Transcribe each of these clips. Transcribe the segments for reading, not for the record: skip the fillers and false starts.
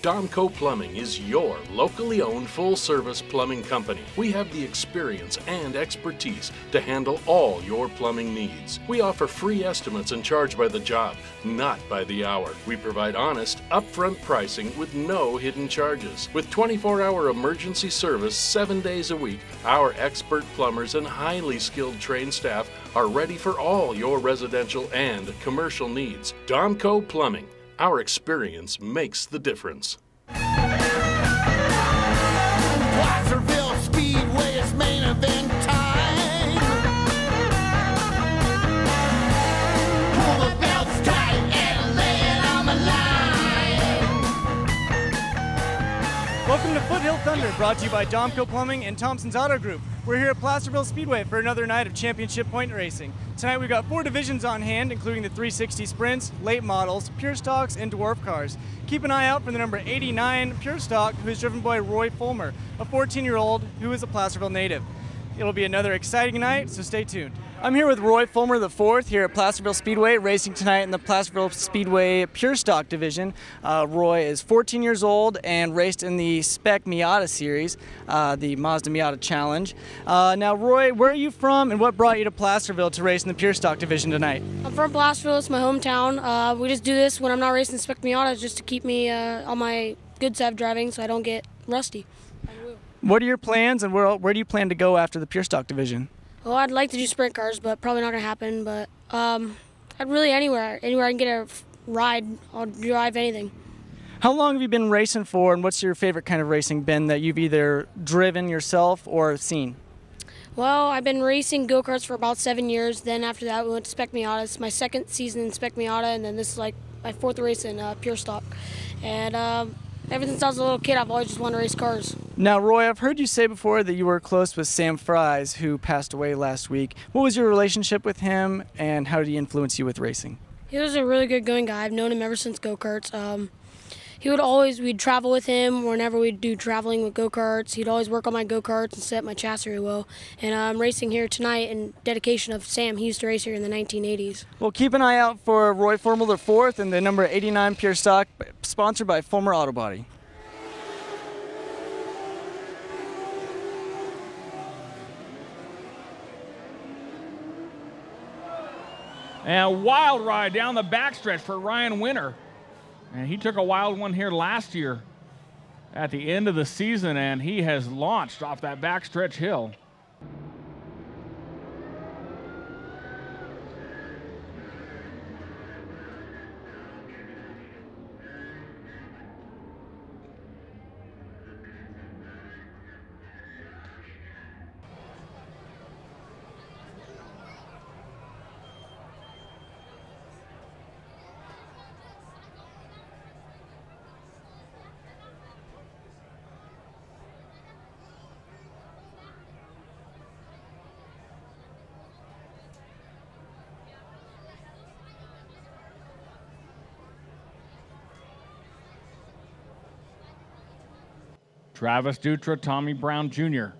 Domco Plumbing is your locally owned full-service plumbing company. We have the experience and expertise to handle all your plumbing needs. We offer free estimates and charge by the job, not by the hour. We provide honest, upfront pricing with no hidden charges. With 24-hour emergency service 7 days a week, our expert plumbers and highly skilled trained staff are ready for all your residential and commercial needs. Domco Plumbing. Our experience makes the difference. Placerville Speedway is main event time. Pull the belts tight and lay it on the line. Welcome to Foothill Thunder, brought to you by Domco Plumbing and Thompson's Auto Group. We're here at Placerville Speedway for another night of championship point racing. Tonight we've got 4 divisions on hand, including the 360 Sprints, late models, pure stocks, and dwarf cars. Keep an eye out for the number 89 pure stock, who is driven by Roy Fulmer, a 14-year-old who is a Placerville native. It'll be another exciting night, so stay tuned. I'm here with Roy Fulmer IV here at Placerville Speedway, racing tonight in the Placerville Speedway Pure Stock Division. Roy is 14 years old and raced in the Spec Miata series, the Mazda Miata Challenge. Now, Roy, where are you from and what brought you to Placerville to race in the Pure Stock Division tonight? I'm from Placerville. It's my hometown. We just do this when I'm not racing Spec Miata just to keep me on my good side of driving so I don't get rusty. What are your plans and where do you plan to go after the Pure Stock Division? Well, I'd like to do sprint cars, but probably not going to happen. But I'd really anywhere I can get a ride, I'll drive anything. How long have you been racing for, and what's your favorite kind of racing been that you've either driven yourself or seen? Well, I've been racing go-karts for about 7 years. Then after that, we went to Spec Miata. It's my second season in Spec Miata, and then this is like my 4th race in Pure Stock. And ever since I was a little kid, I've always just wanted to race cars. Now, Roy, I've heard you say before that you were close with Sam Fries, who passed away last week. What was your relationship with him, and how did he influence you with racing? He was a really good going guy. I've known him ever since go-karts. We'd travel with him whenever we'd do traveling with go-karts. He'd always work on my go-karts and set my chassis really well. And I'm racing here tonight in dedication of Sam. He used to race here in the 1980s. Well, keep an eye out for Roy Fulmer IV and the number 89 Pure Stock, sponsored by Fulmer Auto Body. And a wild ride down the backstretch for Ryan Winter. And he took a wild one here last year at the end of the season, and he has launched off that backstretch hill. Travis Dutra, Tommy Brown Jr.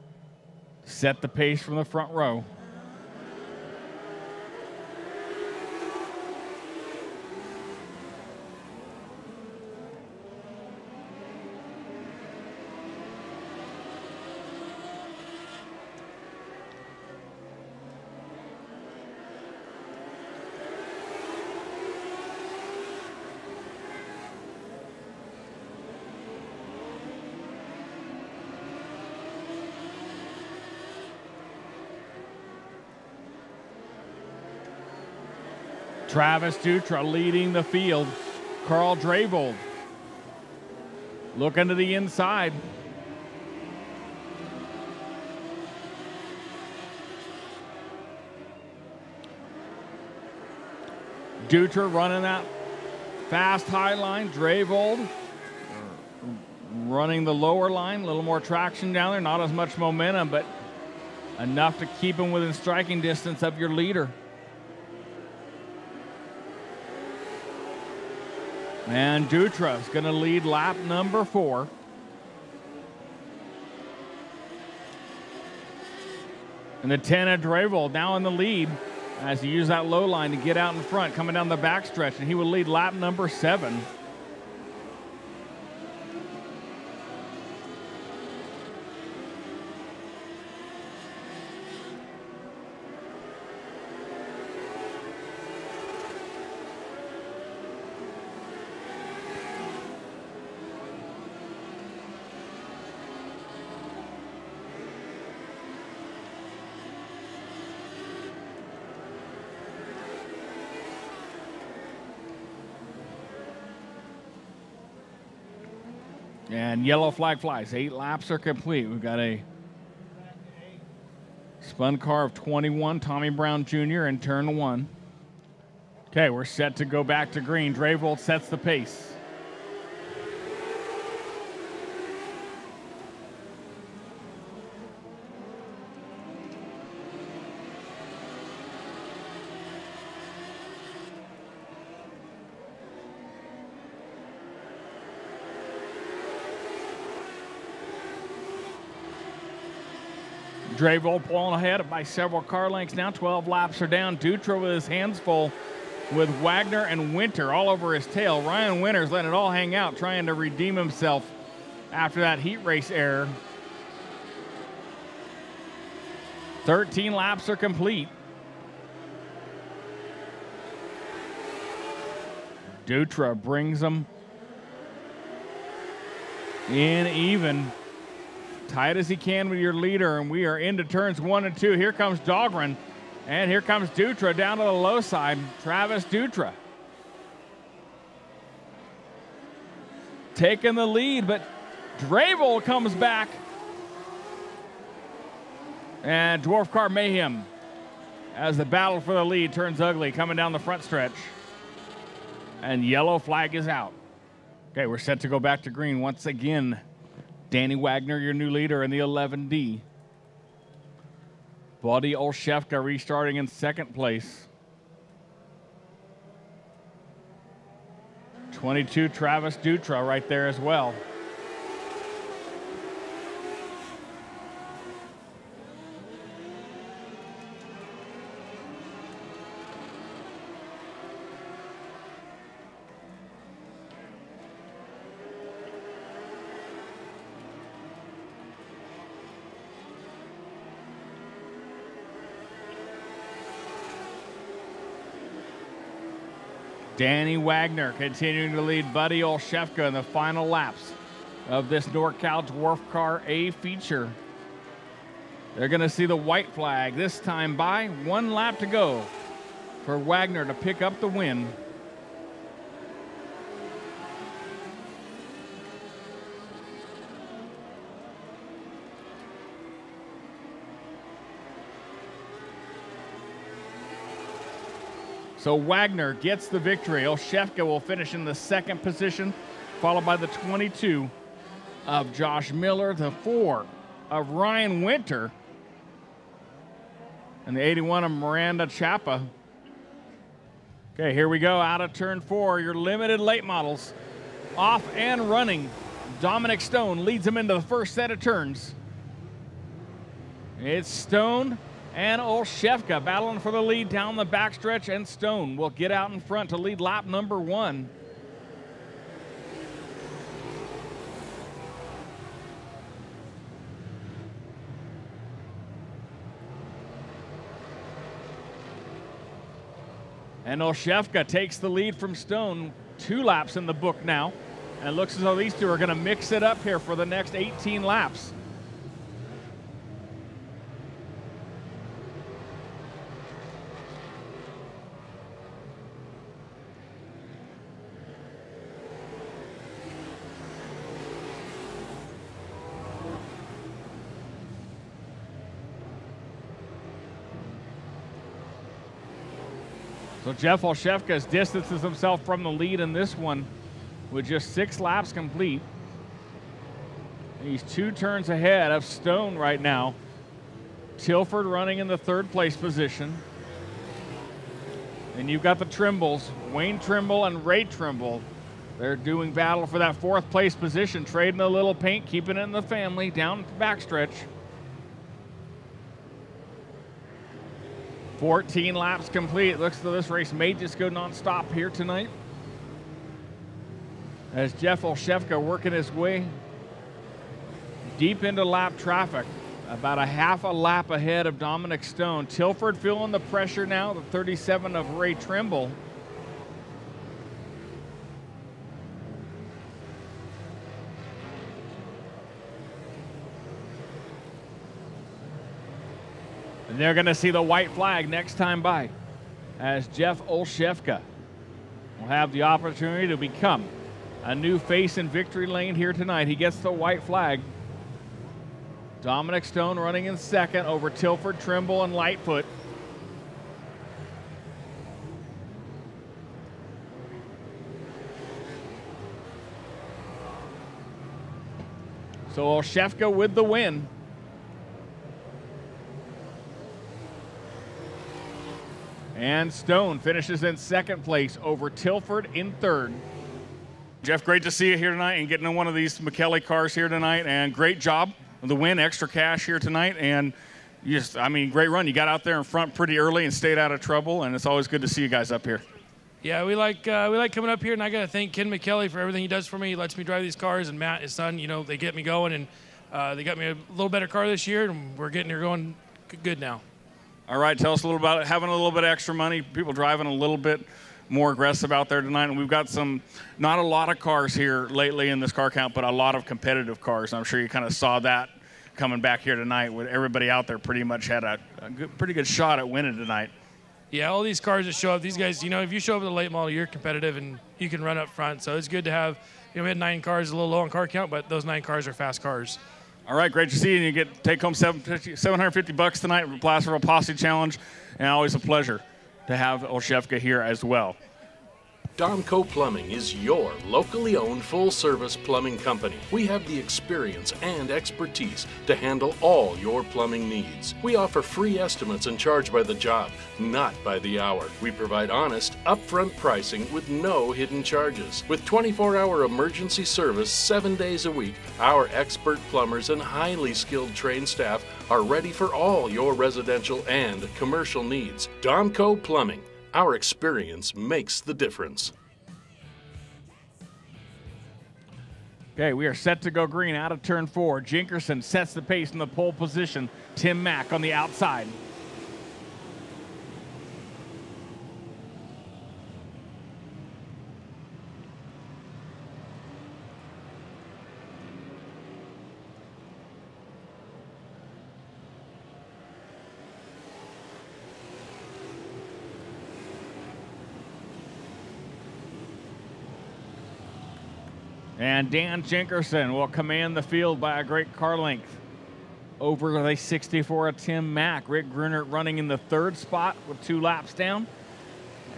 set the pace from the front row. Travis Dutra leading the field. Carl Dravold looking to the inside. Dutra running that fast high line. Dravold running the lower line. A little more traction down there. Not as much momentum, but enough to keep him within striking distance of your leader. And Dutra is going to lead lap number 4. And the 10 of Dravold now in the lead as he used that low line to get out in front, coming down the backstretch, and he will lead lap number 7. And yellow flag flies. 8 laps are complete. We've got a spun car of 21, Tommy Brown Jr. in turn 1. Okay, we're set to go back to green. Dravold sets the pace. Dravold pulling ahead by several car lengths now. 12 laps are down. Dutra with his hands full with Wagner and Winter all over his tail. Ryan Winter's letting it all hang out, trying to redeem himself after that heat race error. 13 laps are complete. Dutra brings them in even. Tight as he can with your leader, and we are into turns 1 and 2. Here comes Dahlgren, and here comes Dutra down to the low side. Travis Dutra taking the lead, but Dravold comes back. And Dwarf Car Mayhem, as the battle for the lead turns ugly, coming down the front stretch. And yellow flag is out. Okay, we're set to go back to green once again. Danny Wagner, your new leader in the 11D. Buddy Olszewka restarting in second place. 22, Travis Dutra right there as well. Danny Wagner continuing to lead Buddy Olszewka in the final laps of this NorCal Dwarf Car A feature. They're going to see the white flag this time by 1 lap to go for Wagner to pick up the win. So Wagner gets the victory. Olszewka will finish in the second position, followed by the 22 of Josh Miller, the 4 of Ryan Winter, and the 81 of Miranda Chapa. Okay, here we go, out of turn 4, your limited late models off and running. Dominic Stone leads them into the first set of turns. It's Stone and Olszewka battling for the lead down the backstretch, and Stone will get out in front to lead lap number 1. And Olszewka takes the lead from Stone. 2 laps in the book now, and it looks as though these two are going to mix it up here for the next 18 laps. So Jeff Olszewka distances himself from the lead in this one with just 6 laps complete. He's 2 turns ahead of Stone right now. Tilford running in the 3rd place position. And you've got the Trimbles, Wayne Trimble and Ray Trimble. They're doing battle for that 4th place position, trading a little paint, keeping it in the family down the backstretch. 14 laps complete. Looks as though this race may just go non-stop here tonight, as Jeff Olszewka working his way deep into lap traffic, about a half a lap ahead of Dominic Stone. Tilford feeling the pressure now, the 37 of Ray Trimble. And they're going to see the white flag next time by, as Jeff Olszewka will have the opportunity to become A new face in victory lane here tonight. He gets the white flag. Dominic Stone running in second over Tilford, Trimble, and Lightfoot. So Olszewska with the win. And Stone finishes in second place over Tilford in third. Jeff, great to see you here tonight and getting in one of these McKelly cars here tonight. And great job on the win, extra cash here tonight. And you just, I mean, great run. You got out there in front pretty early and stayed out of trouble. And it's always good to see you guys up here. Yeah, we like coming up here, and I got to thank Ken McKelly for everything he does for me. He lets me drive these cars, and Matt, his son, you know, they get me going, and they got me a little better car this year, and we're getting her going good now. All right, tell us a little about it. Having a little bit of extra money, people driving a little bit more aggressive out there tonight, and we've got some, not a lot of cars here lately in this car count, but a lot of competitive cars. I'm sure you kind of saw that coming back here tonight, with everybody out there pretty much had a pretty good shot at winning tonight. Yeah, all these cars that show up, these guys, you know, if you show up with a late model, you're competitive and you can run up front. So it's good to have, you know, we had 9 cars, a little low on car count, but those 9 cars are fast cars. All right, great to see you. And you get take home $750 tonight with Placerville Posse Challenge, and always a pleasure to have Olszewska here as well. Domco Plumbing is your locally owned full-service plumbing company. We have the experience and expertise to handle all your plumbing needs. We offer free estimates and charge by the job, not by the hour. We provide honest, upfront pricing with no hidden charges. With 24-hour emergency service 7 days a week, our expert plumbers and highly skilled trained staff are ready for all your residential and commercial needs. Domco Plumbing. Our experience makes the difference. Okay, we are set to go green out of turn 4. Jinkerson sets the pace in the pole position. Tim Mack on the outside. And Dan Jinkerson will command the field by a great car length over the 64 of Tim Mack. Rick Grunert running in the 3rd spot with 2 laps down.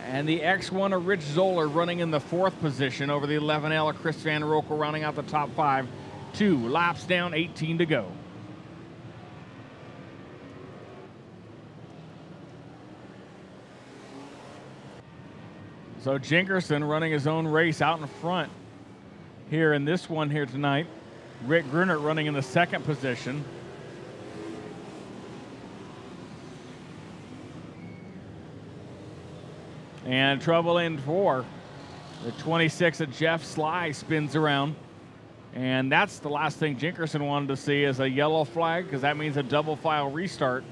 And the X1 of Rich Zoller running in the 4th position over the 11L of Chris Van Rokel running out the top 5. 2 laps down, 18 to go. So Jinkerson running his own race out in front here in this one here tonight. Rick Grunert running in the 2nd position. And trouble in 4. The 26 of Jeff Sly spins around. And that's the last thing Jinkerson wanted to see, is a yellow flag, because that means a double file restart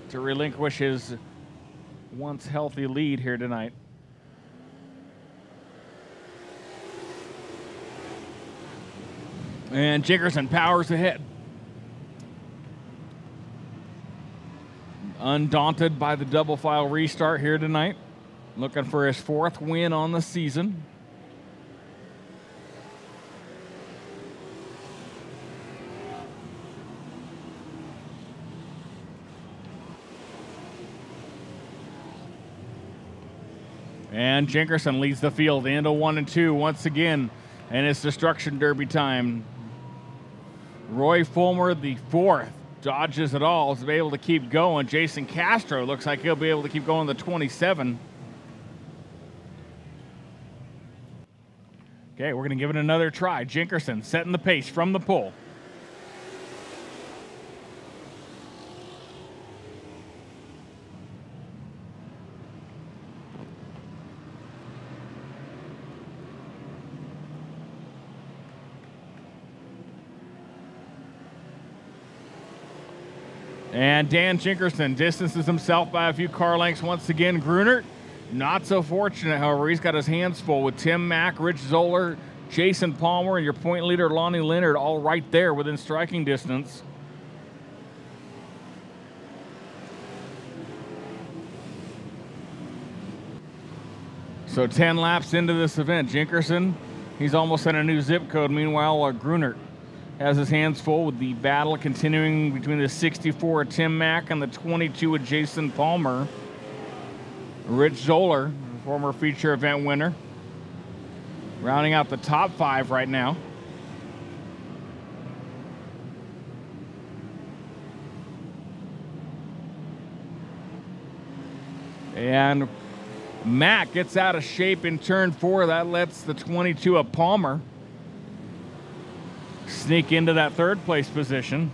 to relinquish his once healthy lead here tonight. And Jinkerson powers ahead. Undaunted by the double file restart here tonight. Looking for his 4th win on the season. And Jinkerson leads the field into 1 and 2 once again. And it's Destruction Derby time. Roy Fulmer, the 4th, dodges it all, is able to keep going. Jason Castro looks like he'll be able to keep going the 27. Okay, we're going to give it another try. Jinkerson setting the pace from the pole. And Dan Jinkerson distances himself by a few car lengths once again. Grunert, not so fortunate, however. He's got his hands full with Tim Mack, Rich Zoller, Jason Palmer, and your point leader, Lonnie Leonard, all right there within striking distance. So 10 laps into this event, Jinkerson He's almost in a new zip code. Meanwhile, Grunert has his hands full with the battle continuing between the 64 of Tim Mack and the 22 of Jason Palmer. Rich Zoller, former feature event winner, rounding out the top 5 right now. And Mack gets out of shape in turn 4. That lets the 22 of Palmer sneak into that 3rd place position.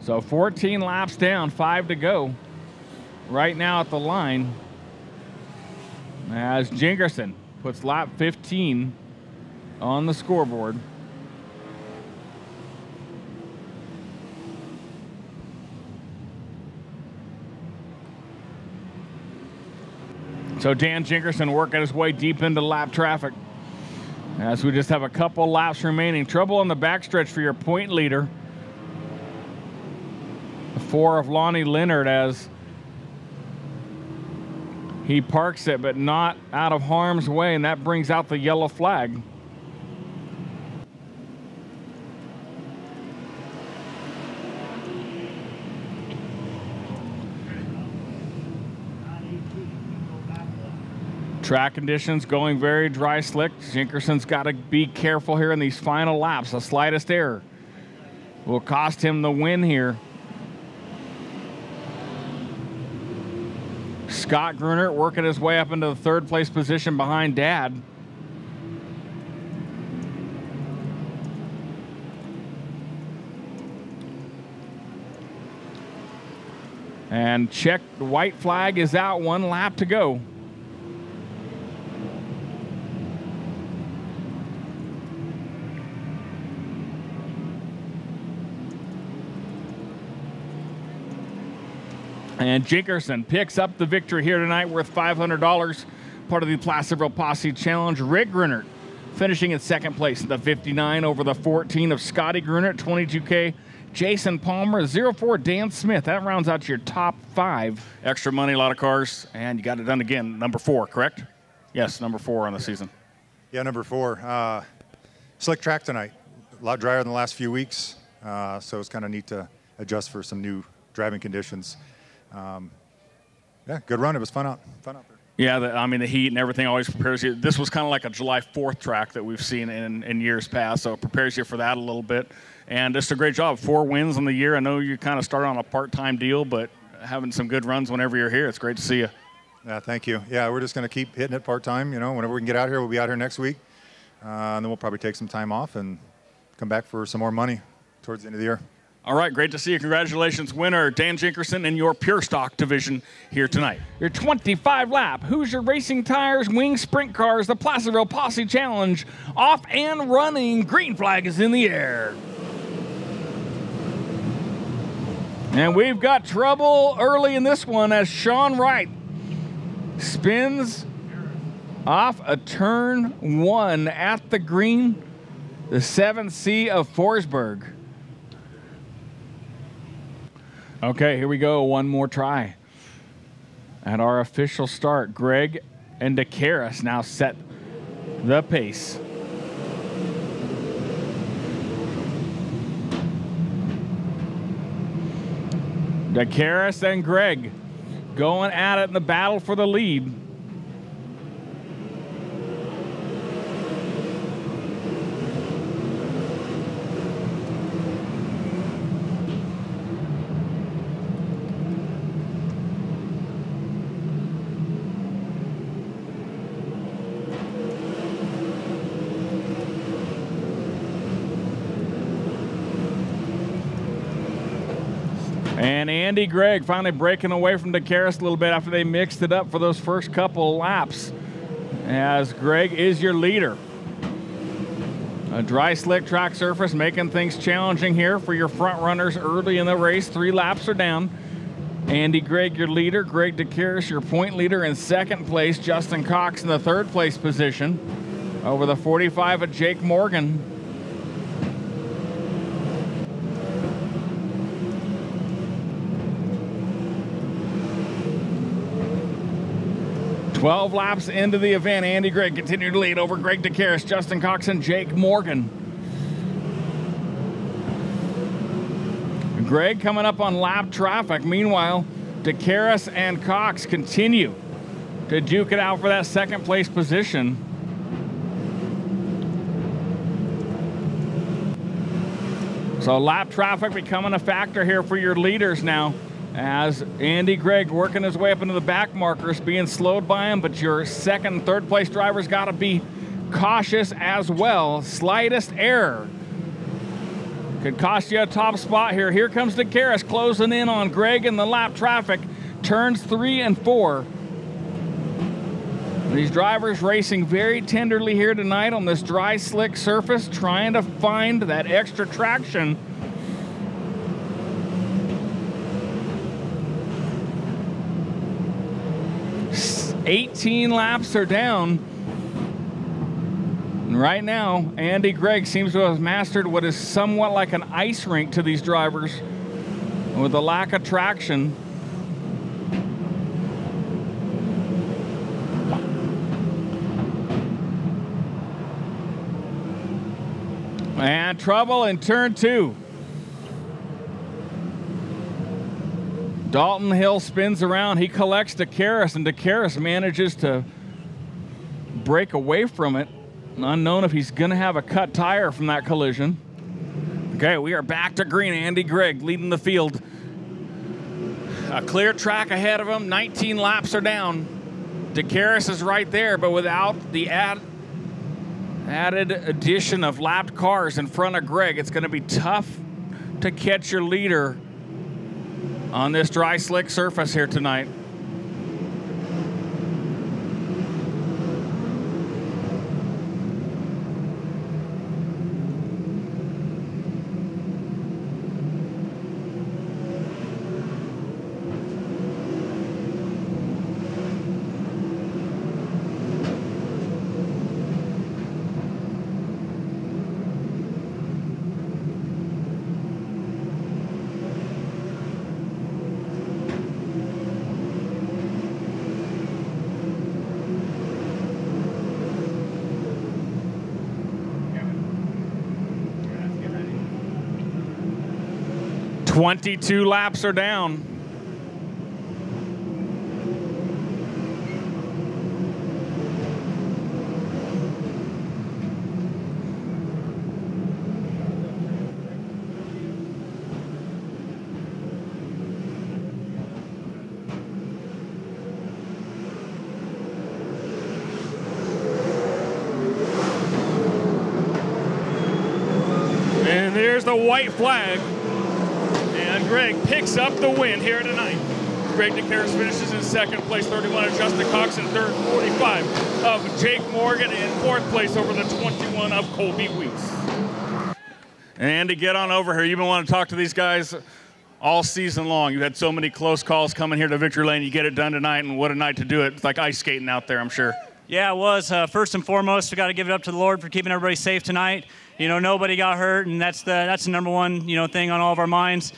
So 14 laps down, 5 to go. Right now at the line, as Jingerson puts lap 15 on the scoreboard. So Dan Jingerson working his way deep into lap traffic as we just have a couple laps remaining. Trouble on the backstretch for your point leader. The 4 of Lonnie Leonard as he parks it, but not out of harm's way, and that brings out the yellow flag. Track conditions going very dry, slick. Jinkerson's got to be careful here in these final laps. The slightest error will cost him the win here. Scott Grunert working his way up into the 3rd place position behind Dad. And check, the white flag is out, 1 lap to go. And Jinkerson picks up the victory here tonight, worth $500, part of the Placerville Posse Challenge. Rick Grunert finishing in 2nd place in the 59 over the 14 of Scotty Grunert, 22K. Jason Palmer, 04 Dan Smith. That rounds out your top 5. Extra money, a lot of cars, and you got it done again. Number 4, correct? Yes, number 4 on the season. Yeah, number 4. Slick track tonight. A lot drier than the last few weeks, so it's kind of neat to adjust for some new driving conditions. Yeah, good run. It was fun out there. Yeah, I mean, the heat and everything always prepares you. This was kind of like a July 4th track that we've seen in years past, so it prepares you for that a little bit. And just a great job. 4 wins on the year. I know you kind of started on a part-time deal, but having some good runs whenever you're here, it's great to see you. Yeah, thank you. Yeah, we're just going to keep hitting it part-time. You know, whenever we can get out here, we'll be out here next week. And then we'll probably take some time off and come back for some more money towards the end of the year. All right, great to see you. Congratulations, winner Dan Jinkerson in your Pure Stock division here tonight. Your 25-lap Hoosier Racing Tires Wing Sprint Cars, the Placerville Posse Challenge, off and running. Green flag is in the air. And we've got trouble early in this one as Sean Wright spins off a turn 1 at the green, the 7C of Forsberg. Okay, here we go. One more try. At our official start, Greg and DeCaris now set the pace. DeCaris and Greg going at it in the battle for the lead. And Andy Gregg finally breaking away from DeCaris a little bit after they mixed it up for those first couple laps, as Gregg is your leader. A dry, slick track surface making things challenging here for your front runners early in the race. 3 laps are down. Andy Gregg, your leader. Greg DeCaris, your point leader in 2nd place. Justin Cox in the 3rd place position over the 45 of Jake Morgan. 12 laps into the event, Andy Gregg continued to lead over Greg DeCaris, Justin Cox, and Jake Morgan. Gregg coming up on lap traffic. Meanwhile, DeCaris and Cox continue to duke it out for that second place position. So lap traffic becoming a factor here for your leaders now, as Andy Gregg working his way up into the back markers, being slowed by him, but your second and third place drivers got to be cautious as well. Slightest error could cost you a top spot here. Here comes DeCaris closing in on Gregg in the lap traffic, turns 3 and 4. These drivers racing very tenderly here tonight on this dry, slick surface, trying to find that extra traction. 18 laps are down. And right now, Andy Gregg seems to have mastered what is somewhat like an ice rink to these drivers with a lack of traction. And trouble in turn 2. Dalton Hill spins around. He collects DeCaris, and DeCaris manages to break away from it. Unknown if he's going to have a cut tire from that collision. Okay, we are back to green. Andy Gregg leading the field. A clear track ahead of him. 19 laps are down. DeCaris is right there, but without the added addition of lapped cars in front of Gregg, it's going to be tough to catch your leader on this dry, slick surface here tonight. "22 laps are down. And there's the white flag. And Gregg picks up the win here tonight. Greg DeCaris finishes in second place, 31 of Justin Cox in third, 45 of Jake Morgan in fourth place over the 21 of Colby Weeks. And Andy, get on over here. You've been wanting to talk to these guys all season long. You've had so many close calls coming here to victory lane. You get it done tonight, and what a night to do it. It's like ice skating out there, I'm sure. Yeah, it was. First and foremost, we got to give it up to the Lord for keeping everybody safe tonight. You know, nobody got hurt, and that's the number one, thing on all of our minds.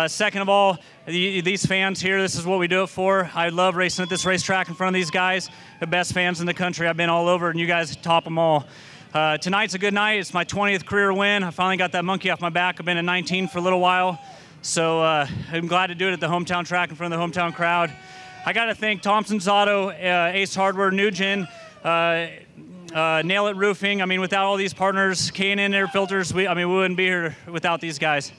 Second of all, these fans here, this is what we do it for. I love racing at this racetrack in front of these guys, the best fans in the country. I've been all over, and you guys top them all. Tonight's a good night. It's my 20th career win. I finally got that monkey off my back. I've been at 19 for a little while, so I'm glad to do it at the hometown track in front of the hometown crowd. I got to thank Thompson's Auto, Ace Hardware, Nugent, Nail It Roofing. I mean, without all these partners, K&N Air Filters, we wouldn't be here without these guys.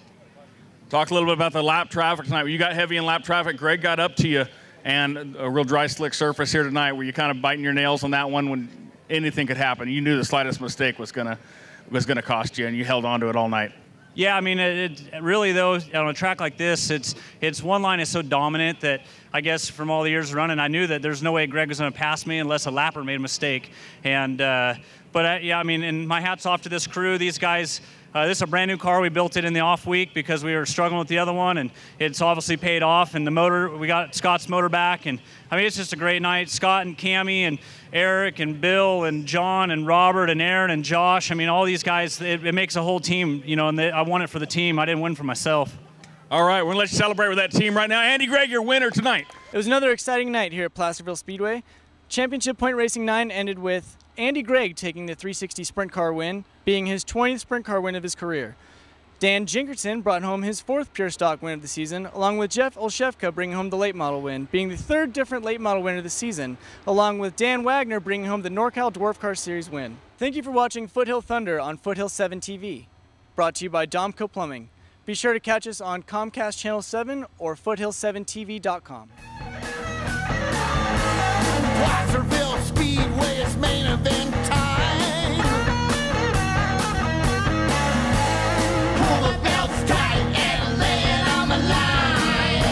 Talk a little bit about the lap traffic tonight. You got heavy in lap traffic. Gregg got up to you, and a real dry, slick surface here tonight. Were you kind of biting your nails on that one when anything could happen? You knew the slightest mistake was gonna cost you, and you held on to it all night. Yeah, I mean, it really, though, on a track like this, it's one line is so dominant that I guess from all the years running, I knew that there's no way Gregg was going to pass me unless a lapper made a mistake. And yeah, I mean, and my hat's off to this crew. These guys. This is a brand new car. We built it in the off week because we were struggling with the other one, and it's obviously paid off. And the motor, we got Scott's motor back, and I mean, it's just a great night. Scott and Cammie and Eric and Bill and John and Robert and Aaron and Josh. I mean, all these guys, it makes a whole team, and I won it for the team. I didn't win for myself. All right, we're going to let you celebrate with that team right now. Andy Gregg, your winner tonight. It was another exciting night here at Placerville Speedway. Championship Point Racing 9 ended with Andy Gregg taking the 360 sprint car win, being his 20th sprint car win of his career. Dan Jinkerson brought home his 4th pure stock win of the season, along with Jeff Olszewka bringing home the late model win, being the 3rd different late model winner of the season, along with Dan Wagner bringing home the NorCal Dwarf Car Series win. Thank you for watching Foothill Thunder on Foothill 7 TV, brought to you by Domco Plumbing. Be sure to catch us on Comcast Channel 7 or foothill7tv.com. Placerville Speedway is main event time. Pull the belts tight and lay it on the line.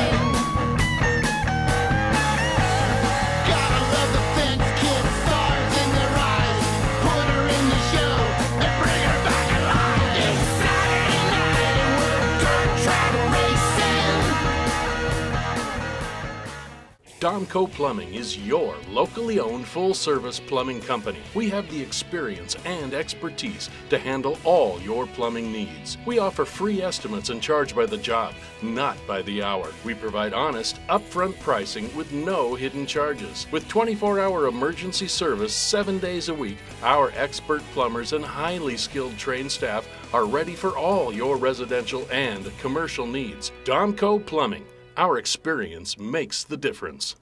Gotta love the fence, kid, stars in their eyes. Put her in the show and bring her back alive. It's Saturday night and we're dirt track racing. Domco Plumbing is your locally owned full-service plumbing company. We have the experience and expertise to handle all your plumbing needs. We offer free estimates and charge by the job, not by the hour. We provide honest, upfront pricing with no hidden charges. With 24-hour emergency service 7 days a week, our expert plumbers and highly skilled trained staff are ready for all your residential and commercial needs. Domco Plumbing. Our experience makes the difference.